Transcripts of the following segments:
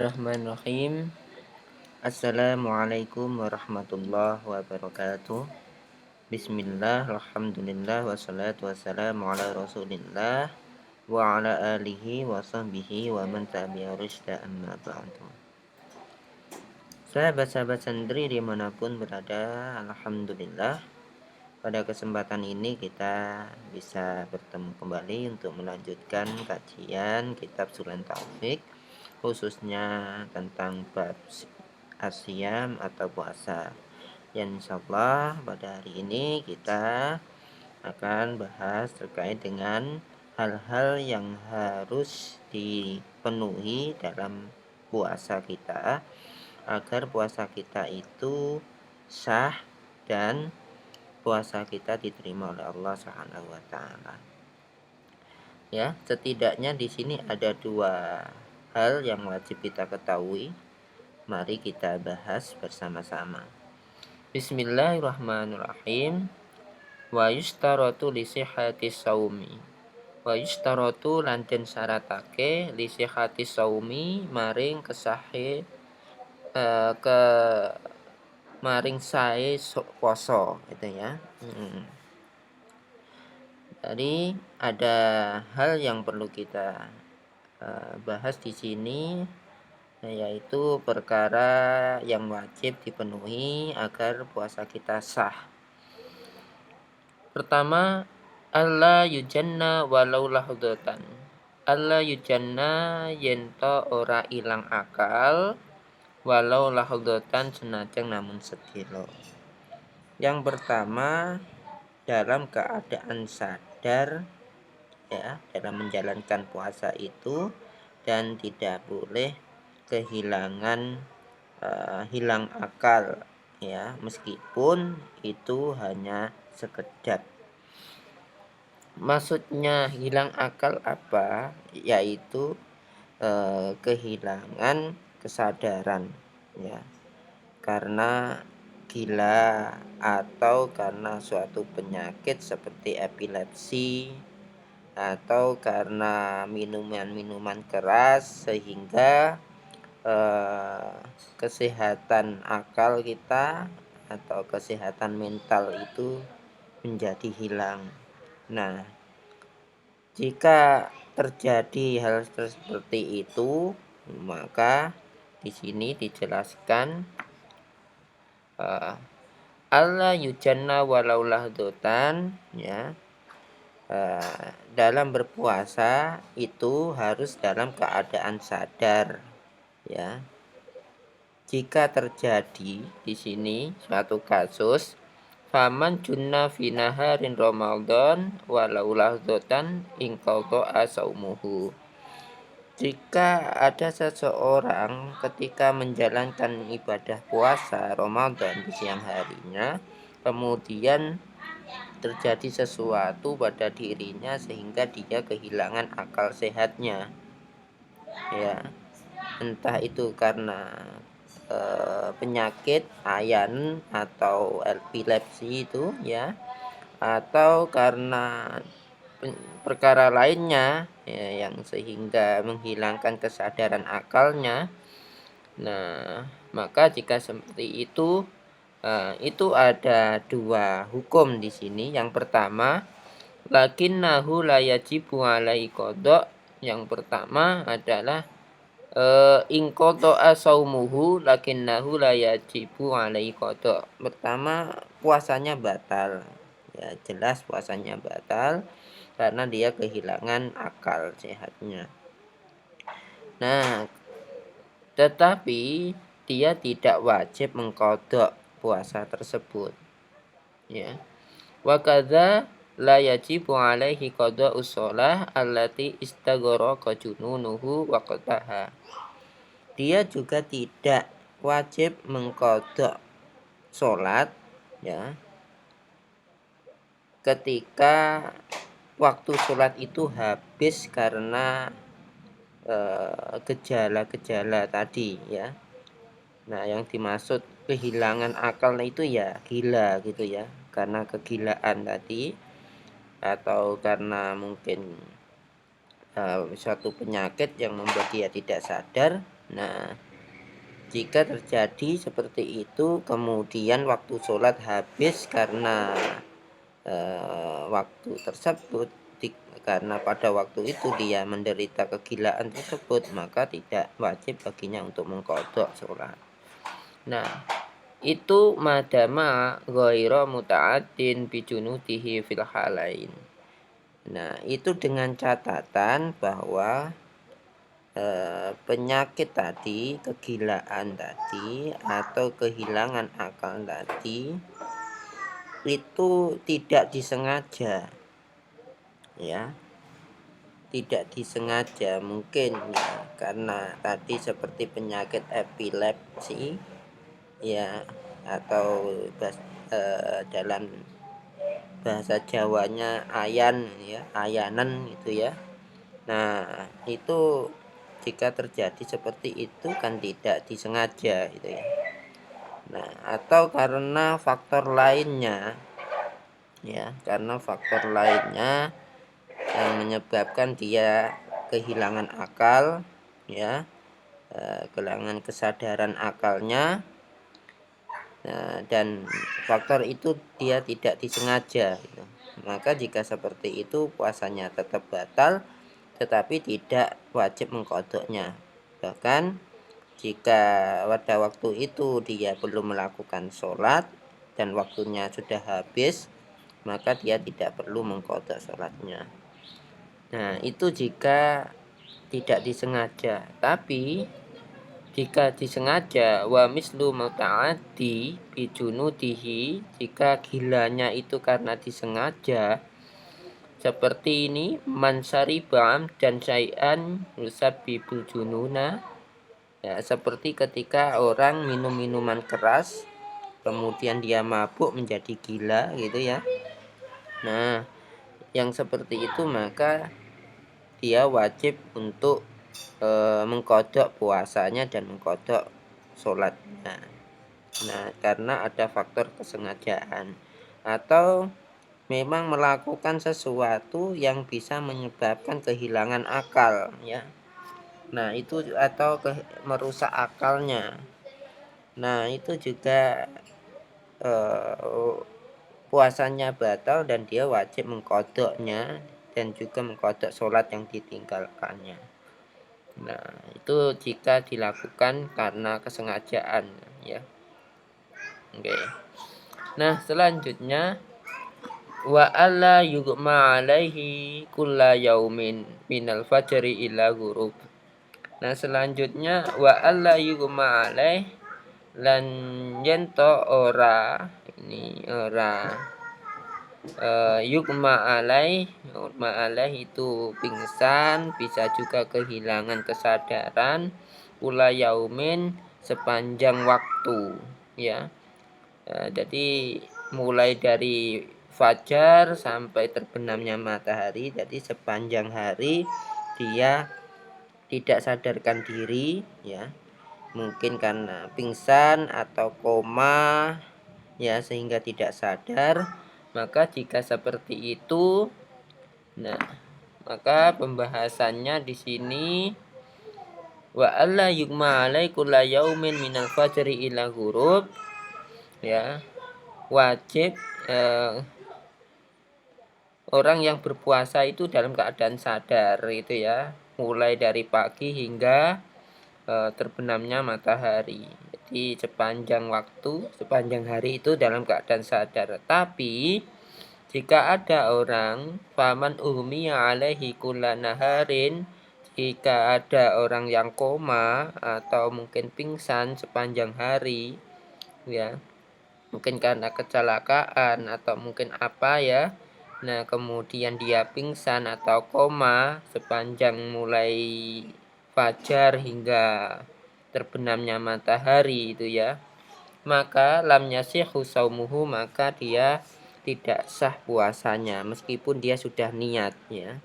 Bismillahirrahmanirrahim. Assalamualaikum warahmatullahi wabarakatuh. Bismillah, alhamdulillah, wassalatu wassalamu ala rasulillah wa ala alihi wa sahbihi wa man tabi'a rusda amma ba'du. Sahabat-sahabat santri dimanapun berada, alhamdulillah pada kesempatan ini kita bisa bertemu kembali untuk melanjutkan kajian kitab Sunan Taufik, khususnya tentang bab asyam atau puasa. Yang insyaallah pada hari ini kita akan bahas terkait dengan hal-hal yang harus dipenuhi dalam puasa kita agar puasa kita itu sah dan puasa kita diterima oleh Allah Subhanahu wa taala. Ya, setidaknya di sini ada dua hal yang wajib kita ketahui. Mari kita bahas bersama-sama. Bismillahirrahmanirrahim. Wa yustaratu li sihhati shaumi. Wa yustaratu lan den syaratake li sihhati shaumi maring kesahe ke maring sae poso gitu ya. Jadi ada hal yang perlu kita bahas di sini, yaitu perkara yang wajib dipenuhi agar puasa kita sah. Pertama, alla yujanna walau lahdatan. Alla yujanna yento ora ilang akal walau lahdatan senajang namun sedilo. Yang pertama, dalam keadaan sadar ya dalam menjalankan puasa itu dan tidak boleh kehilangan hilang akal ya, meskipun itu hanya sekedar. Maksudnya hilang akal apa? Yaitu kehilangan kesadaran ya, karena gila atau karena suatu penyakit seperti epilepsi atau karena minuman-minuman keras sehingga kesehatan akal kita atau kesehatan mental itu menjadi hilang. Nah, jika terjadi hal seperti itu, maka di sini dijelaskan alla yujanna walau lahdotan ya. Dalam berpuasa itu harus dalam keadaan sadar ya. Jika terjadi di sini suatu kasus faman junna fi naharin Ramadan walau lahdotan inqadha saumuhu. Jika ada seseorang ketika menjalankan ibadah puasa Ramadan di siang harinya, kemudian terjadi sesuatu pada dirinya sehingga dia kehilangan akal sehatnya ya, entah itu karena penyakit ayan atau epilepsi itu ya, atau karena perkara lainnya ya, yang sehingga menghilangkan kesadaran akalnya. Nah, maka jika seperti itu ada dua hukum di sini. Yang pertama, lakinnahu la yajibu alaihi qada. Yang pertama adalah inqata'a saumuhu lakinnahu la yajibu alaihi qada. Pertama, puasanya batal. Ya, jelas puasanya batal karena dia kehilangan akal sehatnya. Nah, tetapi dia tidak wajib mengqadha puasa tersebut. Ya. Wa kadza la yajibu alaihi qada'us shalah allati istaghraqa jununuhu waqtaha. Dia juga tidak wajib mengqadha salat ya, ketika waktu sholat itu habis karena gejala-gejala tadi ya. Nah, yang dimaksud kehilangan akal itu ya gila gitu ya, karena kegilaan tadi atau karena mungkin suatu penyakit yang membuat dia tidak sadar. Nah, jika terjadi seperti itu, kemudian waktu sholat habis karena waktu tersebut, karena pada waktu itu dia menderita kegilaan tersebut, maka tidak wajib baginya untuk mengqadha sholat. Nah, itu madama ghaira muta'addin bijunudihi fil halain. Nah, itu dengan catatan bahwa penyakit tadi, kegilaan tadi, atau kehilangan akal tadi itu tidak disengaja, ya, tidak disengaja. Mungkin ya karena tadi seperti penyakit epilepsi, ya, atau dalam bahasa Jawanya ayan, ya, ayanan gitu ya. Nah, itu jika terjadi seperti itu kan tidak disengaja gitu ya. Nah, atau karena faktor lainnya, ya, karena faktor lainnya yang menyebabkan dia kehilangan akal, ya, kehilangan kesadaran akalnya. Nah, dan faktor itu dia tidak disengaja gitu. Maka jika seperti itu puasanya tetap batal, tetapi tidak wajib mengqadhanya. Bahkan jika pada waktu itu dia belum melakukan sholat dan waktunya sudah habis, maka dia tidak perlu mengqadha sholatnya. Nah, itu jika tidak disengaja. Tapi jika disengaja, wa mislu muta'addi bijunudihi, jika gilanya itu karena disengaja, seperti ini mansaribam dan syai'an yusabbibul jununa, ya, seperti ketika orang minum minuman keras kemudian dia mabuk menjadi gila gitu ya. Nah, yang seperti itu maka dia wajib untuk mengqadha puasanya dan mengqadha sholatnya. Nah, karena ada faktor kesengajaan atau memang melakukan sesuatu yang bisa menyebabkan kehilangan akal, ya. Nah, itu atau merusak akalnya. Nah, itu juga puasanya batal dan dia wajib mengqadhanya dan juga mengqadha sholat yang ditinggalkannya. Nah, itu jika dilakukan karena kesengajaan, ya. Oke. Nah, selanjutnya wa alla yughma alaihi kulla yaumin minal fajri ila ghurub. Nah, selanjutnya wa alla yughma alaih, lan yento ora yughma alaih itu pingsan, bisa juga kehilangan kesadaran, kula yaumin sepanjang waktu, ya. Jadi mulai dari fajar sampai terbenamnya matahari, jadi sepanjang hari dia tidak sadarkan diri, ya, mungkin karena pingsan atau koma, ya, sehingga tidak sadar. Maka jika seperti itu, nah, maka pembahasannya di sini wa alla yughma alai kulla yaumin minal fajri ila ghurub, ya, wajib orang yang berpuasa itu dalam keadaan sadar itu ya, mulai dari pagi hingga terbenamnya matahari. Jadi sepanjang hari itu dalam keadaan sadar. Tapi jika ada orang faman uhmiya alaihi kulla naharin, jika ada orang yang koma atau mungkin pingsan sepanjang hari, ya, mungkin karena kecelakaan atau mungkin apa, ya. Nah, kemudian dia pingsan atau koma sepanjang mulai fajar hingga terbenamnya matahari itu ya, maka lam yasihu saumuhu, maka dia tidak sah puasanya meskipun dia sudah niat, ya.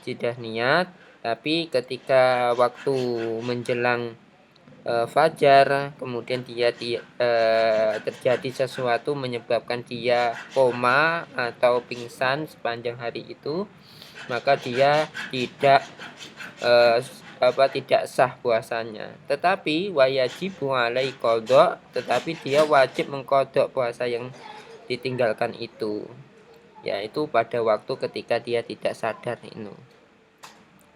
Sudah niat, tapi ketika waktu menjelang fajar kemudian dia terjadi sesuatu menyebabkan dia koma atau pingsan sepanjang hari itu, maka dia tidak tidak sah puasanya. Tetapi wajibu alai qadha, tetapi dia wajib mengqadha puasa yang ditinggalkan itu, yaitu pada waktu ketika dia tidak sadar itu.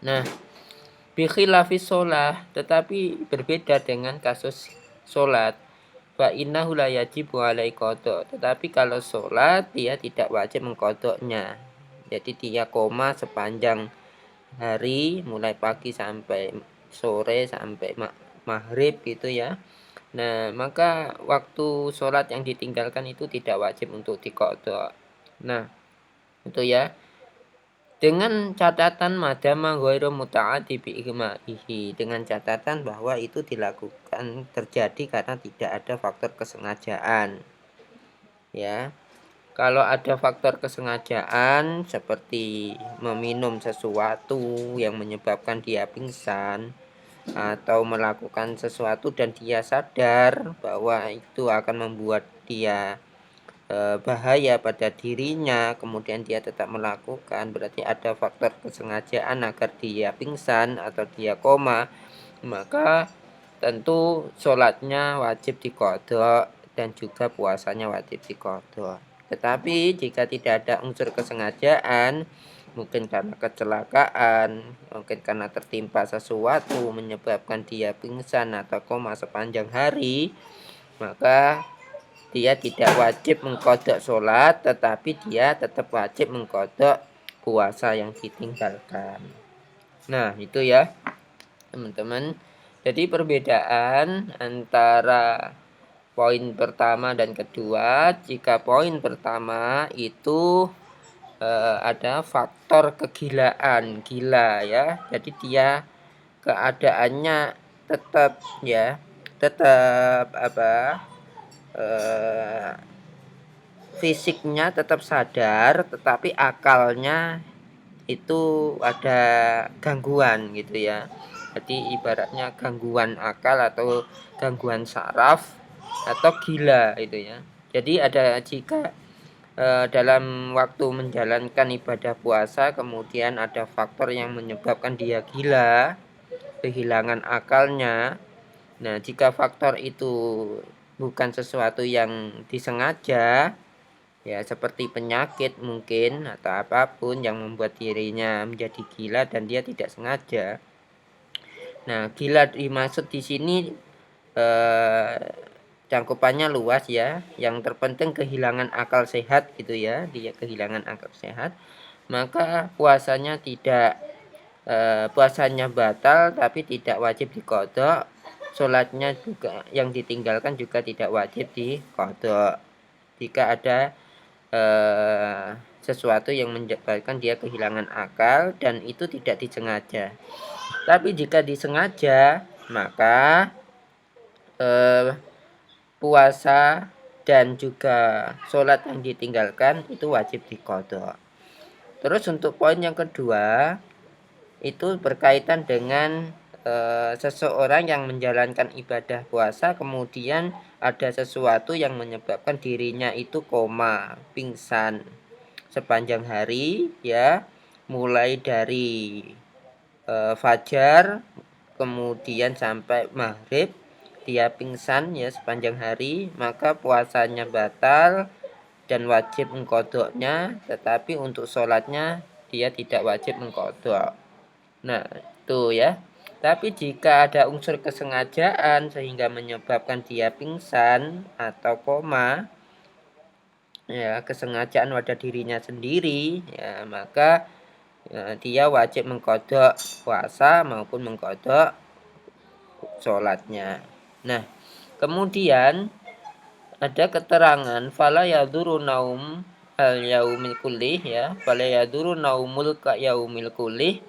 Nah, bi khilafis shalah, tetapi berbeda dengan kasus salat. Fa innahu la yajibu alai qadha, tetapi kalau salat dia tidak wajib mengqadhanya. Jadi dia koma sepanjang hari, mulai pagi sampai sore sampai maghrib gitu ya. Nah, maka waktu sholat yang ditinggalkan itu tidak wajib untuk diqadha. Nah, itu ya. Dengan catatan madama ghairu muta'addi bi igma'ihi, dengan catatan bahwa itu dilakukan terjadi karena tidak ada faktor kesengajaan. Ya. Kalau ada faktor kesengajaan seperti meminum sesuatu yang menyebabkan dia pingsan, atau melakukan sesuatu dan dia sadar bahwa itu akan membuat dia bahaya pada dirinya, kemudian dia tetap melakukan, berarti ada faktor kesengajaan agar dia pingsan atau dia koma, maka tentu sholatnya wajib diqadha dan juga puasanya wajib diqadha. Tetapi jika tidak ada unsur kesengajaan, mungkin karena kecelakaan, mungkin karena tertimpa sesuatu menyebabkan dia pingsan atau koma sepanjang hari, maka dia tidak wajib mengqadha sholat, tetapi dia tetap wajib mengqadha puasa yang ditinggalkan. Nah, itu ya teman-teman. Jadi perbedaan antara poin pertama dan kedua, jika poin pertama itu ada faktor kegilaan, gila ya. Jadi dia keadaannya tetap fisiknya tetap sadar, tetapi akalnya itu ada gangguan gitu ya. Jadi ibaratnya gangguan akal atau gangguan saraf atau gila itu ya. Jadi ada jika dalam waktu menjalankan ibadah puasa kemudian ada faktor yang menyebabkan dia gila, kehilangan akalnya. Nah, jika faktor itu bukan sesuatu yang disengaja, ya seperti penyakit mungkin atau apapun yang membuat dirinya menjadi gila dan dia tidak sengaja. Nah, gila dimaksud di sini cangkupannya luas ya. Yang terpenting kehilangan akal sehat gitu ya. Dia kehilangan akal sehat, maka puasanya batal tapi tidak wajib diqadha. Sholatnya juga yang ditinggalkan juga tidak wajib diqadha. Jika ada sesuatu yang menyebabkan dia kehilangan akal dan itu tidak disengaja. Tapi jika disengaja, maka puasa dan juga sholat yang ditinggalkan itu wajib diqadha. Terus untuk poin yang kedua itu berkaitan dengan seseorang yang menjalankan ibadah puasa kemudian ada sesuatu yang menyebabkan dirinya itu koma, pingsan sepanjang hari ya, mulai dari fajar kemudian sampai maghrib dia pingsan ya sepanjang hari, maka puasanya batal dan wajib mengqadhanya, tetapi untuk sholatnya dia tidak wajib mengqadha. Nah, itu ya. Tapi jika ada unsur kesengajaan sehingga menyebabkan dia pingsan atau koma, ya kesengajaan pada dirinya sendiri, ya maka dia wajib mengqadha puasa maupun mengqadha sholatnya. Nah, kemudian ada keterangan fala yaduru naum al yaumil kullih ya, fala yaduru naumul ka yaumil kullih.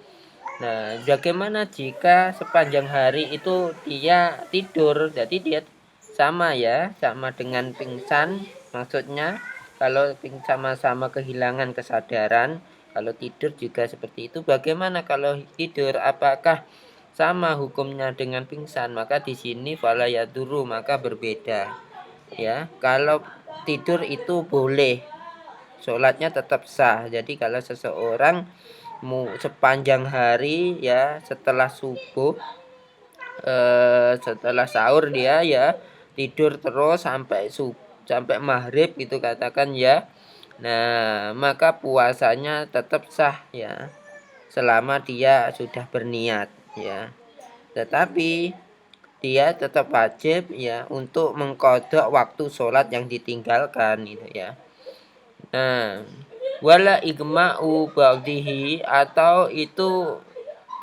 Nah, bagaimana jika sepanjang hari itu dia tidur, jadi dia sama ya, sama dengan pingsan, maksudnya kalau sama-sama kehilangan kesadaran, kalau tidur juga seperti itu. Bagaimana kalau tidur, apakah sama hukumnya dengan pingsan? Maka di sini fala yaduru, maka berbeda ya. Kalau tidur itu boleh, sholatnya tetap sah. Jadi kalau seseorang sepanjang hari ya, setelah subuh, setelah sahur dia ya tidur terus sampai maghrib gitu katakan ya. Nah, maka puasanya tetap sah ya, selama dia sudah berniat ya. Tetapi dia tetap wajib ya untuk mengqadha waktu sholat yang ditinggalkan gitu ya. Nah, wala igma'u ba'dihi, atau itu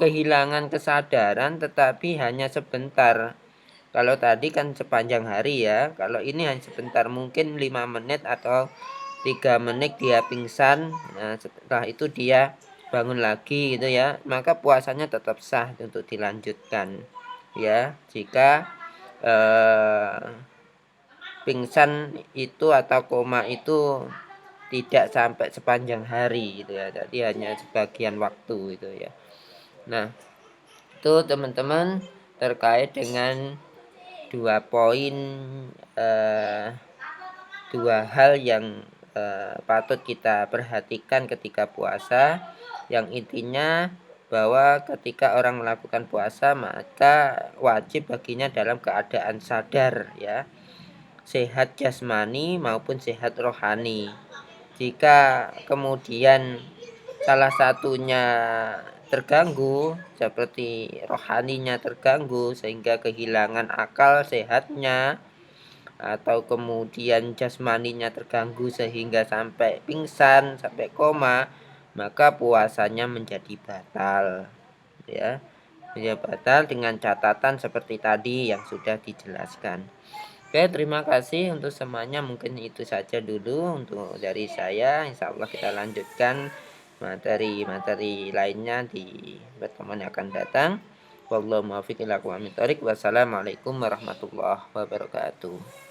kehilangan kesadaran tetapi hanya sebentar. Kalau tadi kan sepanjang hari ya, kalau ini hanya sebentar, mungkin 5 menit atau 3 menit dia pingsan. Nah, setelah itu dia bangun lagi gitu ya, maka puasanya tetap sah untuk dilanjutkan ya, jika pingsan itu atau koma itu tidak sampai sepanjang hari gitu ya, jadi hanya sebagian waktu itu ya. Nah, itu teman-teman terkait dengan dua poin, dua hal yang patut kita perhatikan ketika puasa, yang intinya bahwa ketika orang melakukan puasa maka wajib baginya dalam keadaan sadar ya, sehat jasmani maupun sehat rohani. Jika kemudian salah satunya terganggu, seperti rohaninya terganggu sehingga kehilangan akal sehatnya, atau kemudian jasmaninya terganggu sehingga sampai pingsan, sampai koma, maka puasanya menjadi batal ya. Ya, batal dengan catatan seperti tadi yang sudah dijelaskan. Oke, terima kasih untuk semuanya. Mungkin itu saja dulu untuk dari saya. Insya Allah kita lanjutkan materi-materi lainnya di pertemuan yang akan datang. Wallahu muwaffiq ila aqwamit thoriq. Wassalamualaikum warahmatullahi wabarakatuh.